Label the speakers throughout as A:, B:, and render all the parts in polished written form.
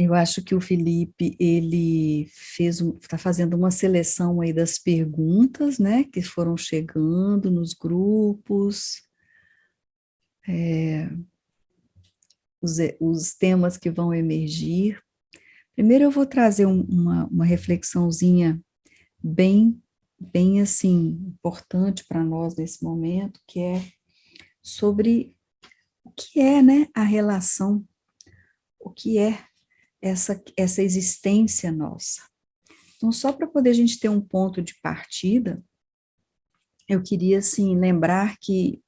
A: Eu acho que o Felipe, ele está fazendo uma seleção aí das perguntas, né, que foram chegando nos grupos, os temas que vão emergir. Primeiro eu vou trazer uma reflexãozinha bem, bem assim, importante para nós nesse momento, que é sobre o que é, né, a relação, o que é essa existência nossa. Então, só para poder a gente ter um ponto de partida, eu queria, assim, lembrar que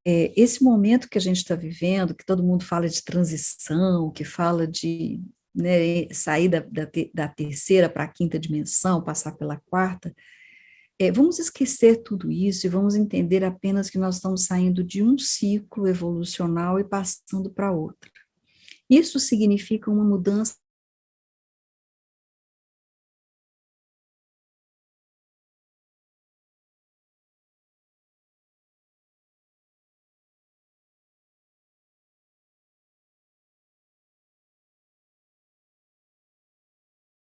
A: esse momento que a gente está vivendo, que todo mundo fala de transição, que fala de, né, sair da terceira para a quinta dimensão, passar pela quarta, vamos esquecer tudo isso e vamos entender apenas que nós estamos saindo de um ciclo evolucional e passando para outro. Isso significa uma mudança.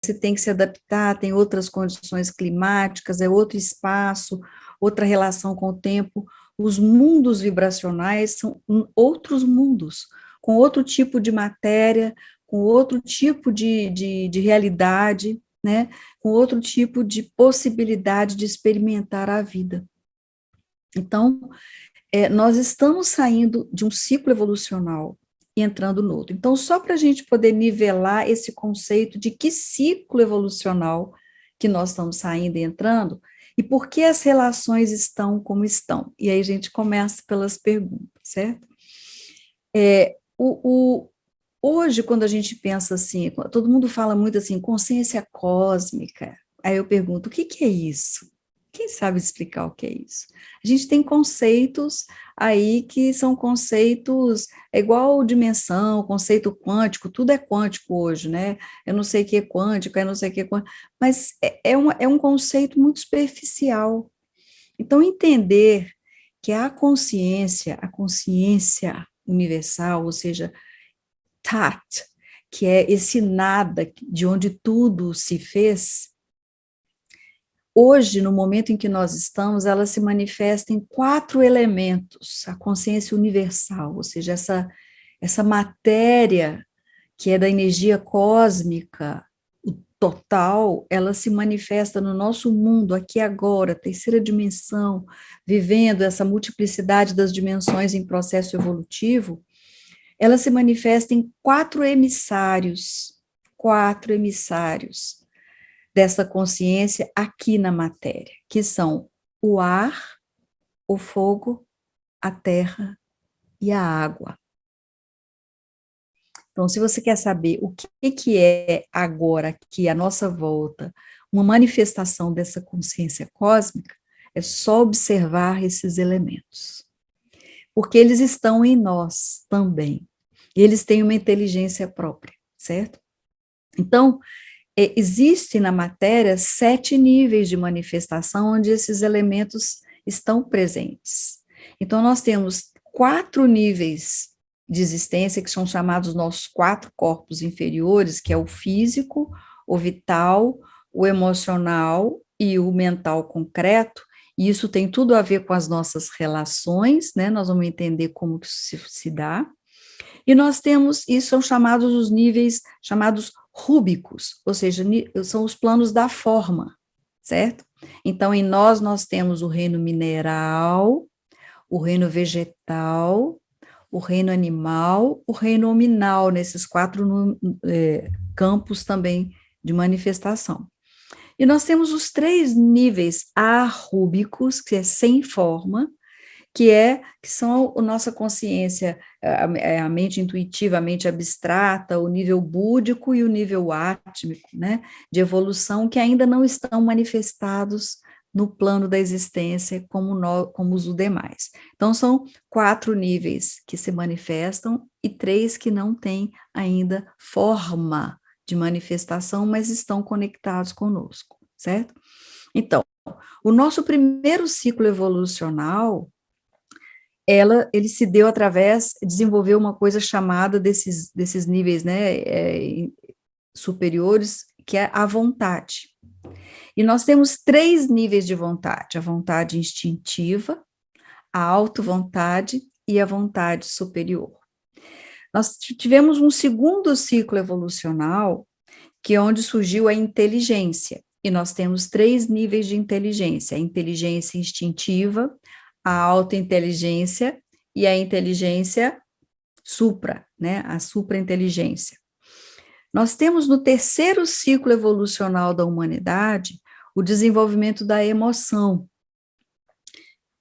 A: Você tem que se adaptar, tem outras condições climáticas, é outro espaço, outra relação com o tempo. Os mundos vibracionais são outros mundos, com outro tipo de matéria, com outro tipo de realidade, né? Com outro tipo de possibilidade de experimentar a vida. Então, nós estamos saindo de um ciclo evolucional e entrando no outro. Então, só para a gente poder nivelar esse conceito de que ciclo evolucional que nós estamos saindo e entrando, e por que as relações estão como estão. E aí a gente começa pelas perguntas, certo? Hoje, quando a gente pensa assim, todo mundo fala muito assim, consciência cósmica. Aí eu pergunto, o que que é isso? Quem sabe explicar o que é isso? A gente tem conceitos aí que são conceitos, igual dimensão, conceito quântico, tudo é quântico hoje, né? Eu não sei o que é quântico, eu não sei o que é quântico, mas é um conceito muito superficial. Então, entender que a consciência universal, ou seja, Tat, que é esse nada de onde tudo se fez, hoje, no momento em que nós estamos, ela se manifesta em quatro elementos, a consciência universal, ou seja, essa matéria que é da energia cósmica, o total, ela se manifesta no nosso mundo, aqui agora, terceira dimensão, vivendo essa multiplicidade das dimensões em processo evolutivo, ela se manifesta em quatro emissários dessa consciência aqui na matéria, que são o ar, o fogo, a terra e a água. Então, se você quer saber o que é agora aqui à nossa volta, uma manifestação dessa consciência cósmica, é só observar esses elementos, porque eles estão em nós também, e eles têm uma inteligência própria, certo? Então, existe na matéria 7 níveis de manifestação onde esses elementos estão presentes. Então, nós temos 4 níveis de existência, que são chamados nossos 4 corpos inferiores, que é o físico, o vital, o emocional e o mental concreto, e isso tem tudo a ver com as nossas relações, né? Nós vamos entender como que isso se dá. E nós temos, e são chamados os níveis chamados rúbicos, ou seja, são os planos da forma, certo? Então, em nós temos o reino mineral, o reino vegetal, o reino animal, o reino hominal, nesses 4 campos também de manifestação. E nós temos os 3 níveis arrúbicos, que é sem forma, que são a nossa consciência, a mente intuitiva, a mente abstrata, o nível búdico e o nível átmico, né, de evolução, que ainda não estão manifestados no plano da existência como os demais. Então, são 4 níveis que se manifestam e 3 que não têm ainda forma de manifestação, mas estão conectados conosco, certo? Então, o nosso primeiro ciclo evolucional ele se deu desenvolveu uma coisa chamada desses níveis, né, superiores, que é a vontade. E nós temos 3 níveis de vontade: a vontade instintiva, a autovontade e a vontade superior. Nós tivemos um segundo ciclo evolucional, que é onde surgiu a inteligência, e nós temos 3 níveis de inteligência: a inteligência instintiva, a autointeligência e a inteligência supra, né, a suprainteligência. Nós temos no terceiro ciclo evolucional da humanidade o desenvolvimento da emoção.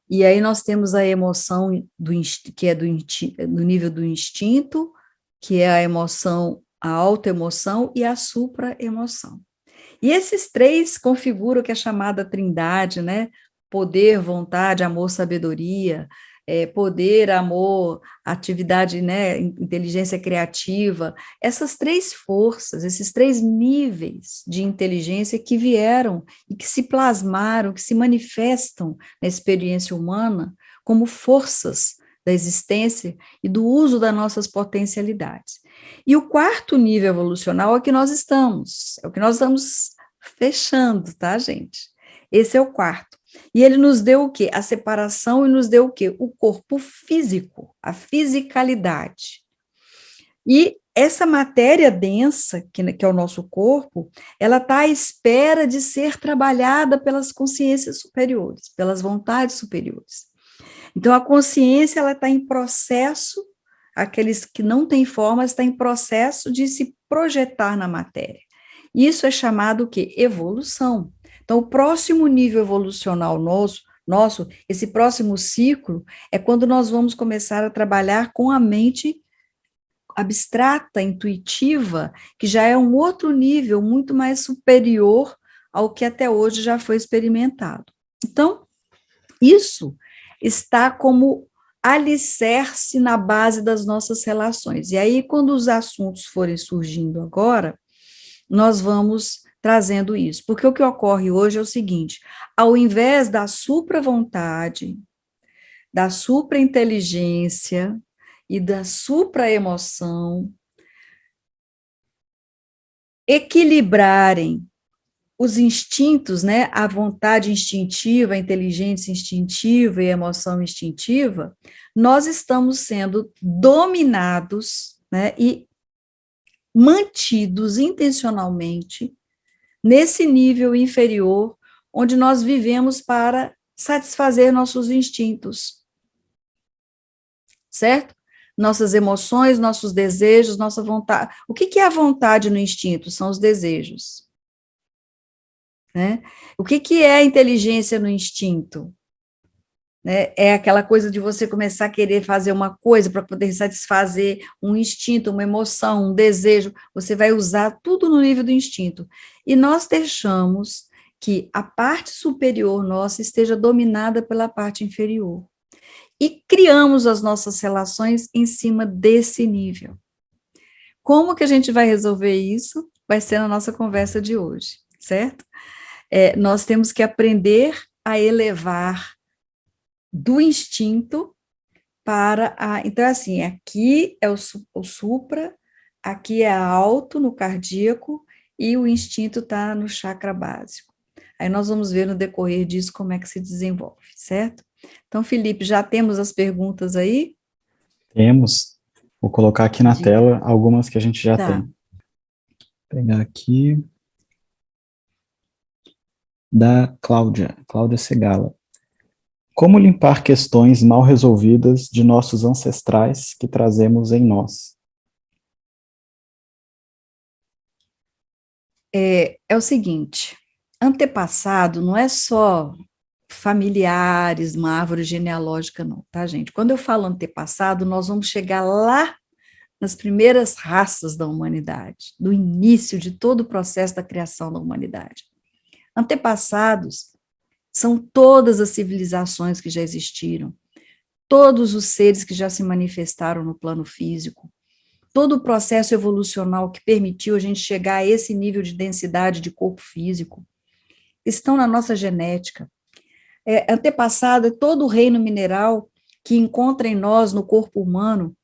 A: E aí nós temos a emoção que é do nível do instinto, que é a emoção, a autoemoção e a supraemoção. E esses 3 configuram o que é chamada trindade, né? Poder, vontade, amor, sabedoria, poder, amor, atividade, né? Inteligência criativa. Essas 3 forças, esses 3 níveis de inteligência que vieram e que se plasmaram, que se manifestam na experiência humana como forças da existência e do uso das nossas potencialidades. E o quarto nível evolucional é o que nós estamos fechando, tá, gente? Esse é o quarto. E ele nos deu o quê? A separação, e nos deu o quê? O corpo físico, a fisicalidade. E essa matéria densa, que é o nosso corpo, ela está à espera de ser trabalhada pelas consciências superiores, pelas vontades superiores. Então, a consciência, ela está em processo, aqueles que não têm forma, está em processo de se projetar na matéria. Isso é chamado o quê? Evolução. Então, o próximo nível evolucional nosso, esse próximo ciclo, é quando nós vamos começar a trabalhar com a mente abstrata, intuitiva, que já é um outro nível muito mais superior ao que até hoje já foi experimentado. Então, isso está como alicerce na base das nossas relações. E aí, quando os assuntos forem surgindo agora, nós vamos trazendo isso. Porque o que ocorre hoje é o seguinte: ao invés da supravontade, da suprainteligência e da supraemoção equilibrarem os instintos, né, a vontade instintiva, a inteligência instintiva e a emoção instintiva, nós estamos sendo dominados, né, e mantidos intencionalmente nesse nível inferior, onde nós vivemos para satisfazer nossos instintos, certo? Nossas emoções, nossos desejos, nossa vontade. O que é a vontade no instinto? São os desejos. Né? O que é a inteligência no instinto? Né? É aquela coisa de você começar a querer fazer uma coisa para poder satisfazer um instinto, uma emoção, um desejo. Você vai usar tudo no nível do instinto. E nós deixamos que a parte superior nossa esteja dominada pela parte inferior. E criamos as nossas relações em cima desse nível. Como que a gente vai resolver isso? Vai ser na nossa conversa de hoje, certo? Nós temos que aprender a elevar do instinto para a... Então, assim, aqui é o supra, aqui é alto no cardíaco, e o instinto está no chakra básico. Aí nós vamos ver no decorrer disso como é que se desenvolve, certo? Então, Felipe, já temos as perguntas aí?
B: Temos. Vou colocar aqui na
A: Diga.
B: tela algumas que a gente já
A: Tá.
B: tem. Vou pegar aqui. Da Cláudia Segala. Como limpar questões mal resolvidas de nossos ancestrais que trazemos em nós?
A: É o seguinte, antepassado não é só familiares, uma árvore genealógica não, tá, gente? Quando eu falo antepassado, nós vamos chegar lá nas primeiras raças da humanidade, do início de todo o processo da criação da humanidade. Antepassados são todas as civilizações que já existiram, todos os seres que já se manifestaram no plano físico, todo o processo evolucional que permitiu a gente chegar a esse nível de densidade de corpo físico, estão na nossa genética. Antepassado é todo o reino mineral que encontra em nós, no corpo humano,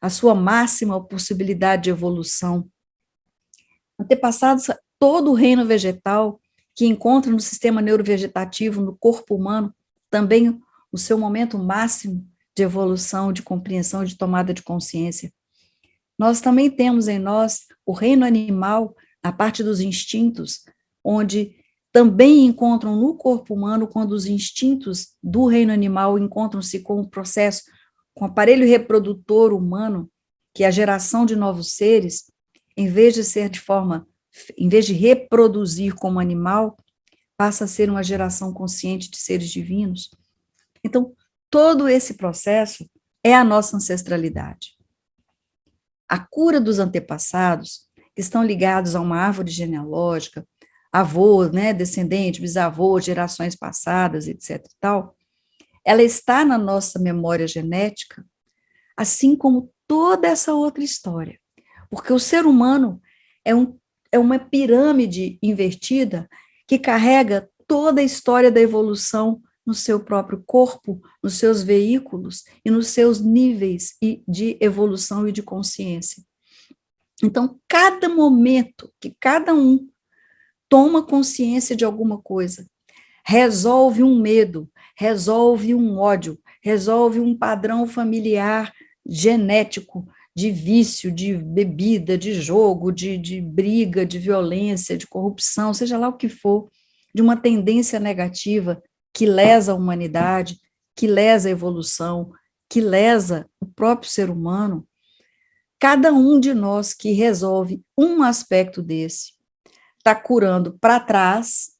A: a sua máxima possibilidade de evolução. Antepassados, todo o reino vegetal que encontra no sistema neurovegetativo, no corpo humano, também o seu momento máximo de evolução, de compreensão, de tomada de consciência. Nós também temos em nós o reino animal, a parte dos instintos, onde também encontram no corpo humano, quando os instintos do reino animal encontram-se com o processo, com o aparelho reprodutor humano, que é a geração de novos seres, em vez de reproduzir como animal, passa a ser uma geração consciente de seres divinos. Então, todo esse processo é a nossa ancestralidade. A cura dos antepassados, que estão ligados a uma árvore genealógica, avô, né, descendente, bisavô, gerações passadas, etc. e tal, ela está na nossa memória genética, assim como toda essa outra história. Porque o ser humano é uma pirâmide invertida que carrega toda a história da evolução no seu próprio corpo, nos seus veículos e nos seus níveis de evolução e de consciência. Então, cada momento que cada um toma consciência de alguma coisa, resolve um medo, resolve um ódio, resolve um padrão familiar genético de vício, de bebida, de jogo, de briga, de violência, de corrupção, seja lá o que for, de uma tendência negativa que lesa a humanidade, que lesa a evolução, que lesa o próprio ser humano. Cada um de nós que resolve um aspecto desse está curando para trás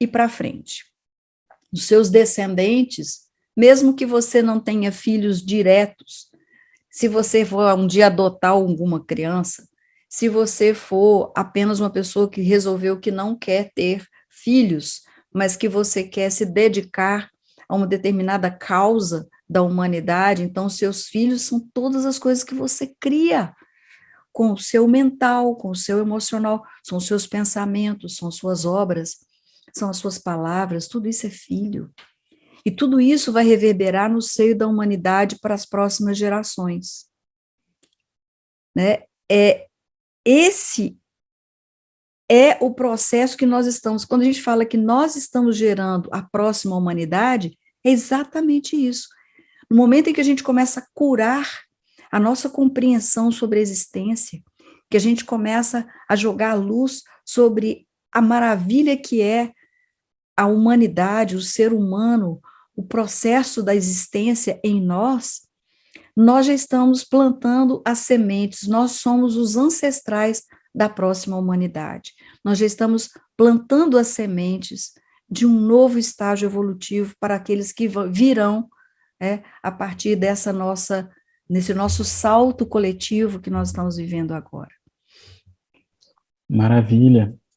A: e para frente. Os seus descendentes, mesmo que você não tenha filhos diretos, se você for um dia adotar alguma criança, se você for apenas uma pessoa que resolveu que não quer ter filhos, mas que você quer se dedicar a uma determinada causa da humanidade, então seus filhos são todas as coisas que você cria, com o seu mental, com o seu emocional, são os seus pensamentos, são suas obras, são as suas palavras, tudo isso é filho. E tudo isso vai reverberar no seio da humanidade para as próximas gerações. Né? Esse é o processo que nós estamos, quando a gente fala que nós estamos gerando a próxima humanidade, é exatamente isso. No momento em que a gente começa a curar a nossa compreensão sobre a existência, que a gente começa a jogar a luz sobre a maravilha que é a humanidade, o ser humano, o processo da existência em nós, nós já estamos plantando as sementes, nós somos os ancestrais da próxima humanidade. Nós já estamos plantando as sementes de um novo estágio evolutivo para aqueles que virão a partir nesse nosso salto coletivo que nós estamos vivendo agora.
B: Maravilha.